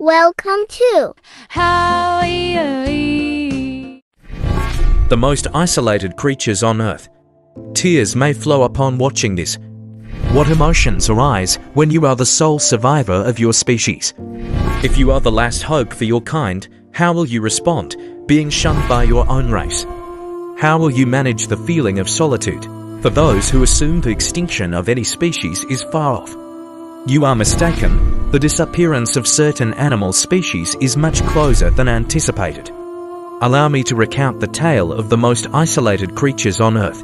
Welcome to the most isolated creatures on Earth. Tears may flow upon watching this. What emotions arise when you are the sole survivor of your species? If you are the last hope for your kind, how will you respond, being shunned by your own race? How will you manage the feeling of solitude, for those who assume the extinction of any species is far off? You are mistaken. The disappearance of certain animal species is much closer than anticipated. Allow me to recount the tale of the most isolated creatures on Earth,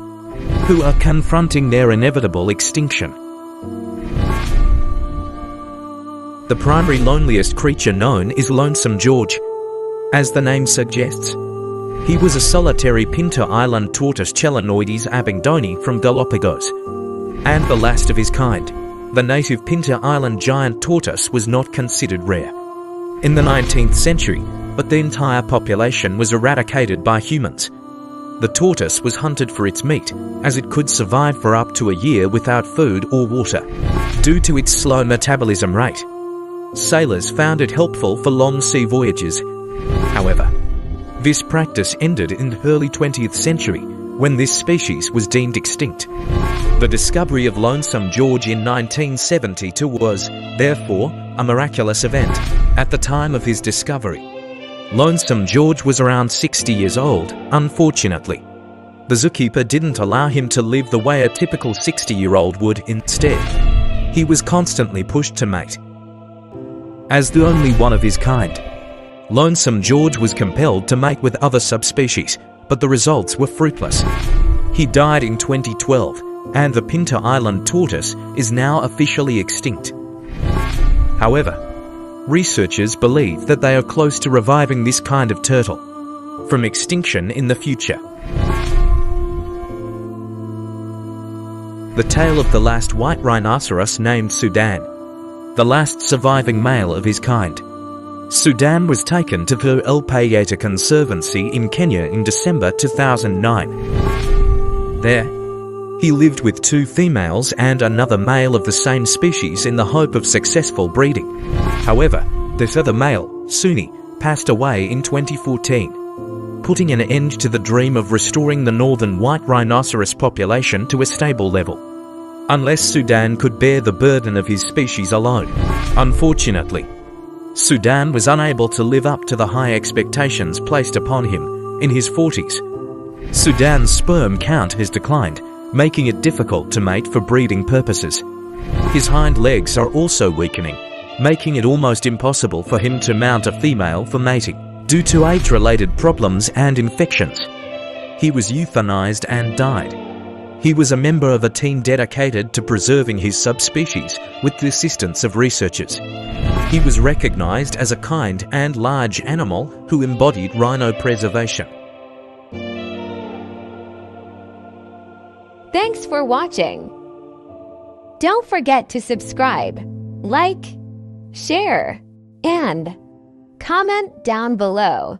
who are confronting their inevitable extinction. The primary loneliest creature known is Lonesome George. As the name suggests, he was a solitary Pinta Island tortoise Chelonoides abingdoni from Galapagos, and the last of his kind. The native Pinta Island giant tortoise was not considered rare in the 19th century, but the entire population was eradicated by humans. The tortoise was hunted for its meat, as it could survive for up to a year without food or water, due to its slow metabolism rate. Sailors found it helpful for long sea voyages. However, this practice ended in the early 20th century, when this species was deemed extinct. The discovery of Lonesome George in 1972 was, therefore, a miraculous event. At the time of his discovery, Lonesome George was around 60 years old, unfortunately. The zookeeper didn't allow him to live the way a typical 60-year-old would. Instead, he was constantly pushed to mate. As the only one of his kind, Lonesome George was compelled to mate with other subspecies, but the results were fruitless. He died in 2012, and the Pinta Island tortoise is now officially extinct. However, researchers believe that they are close to reviving this kind of turtle from extinction in the future. The tale of the last white rhinoceros named Sudan, the last surviving male of his kind. Sudan was taken to the El Payeta Conservancy in Kenya in December 2009. There, he lived with 2 females and another male of the same species in the hope of successful breeding. However, the other male, Suni, passed away in 2014, putting an end to the dream of restoring the northern white rhinoceros population to a stable level, unless Sudan could bear the burden of his species alone. Unfortunately, Sudan was unable to live up to the high expectations placed upon him in his 40s. Sudan's sperm count has declined, making it difficult to mate for breeding purposes. His hind legs are also weakening, making it almost impossible for him to mount a female for mating, due to age-related problems and infections. He was euthanized and died. He was a member of a team dedicated to preserving his subspecies with the assistance of researchers. He was recognized as a kind and large animal who embodied rhino preservation. Thanks for watching. Don't forget to subscribe, like, share, and comment down below.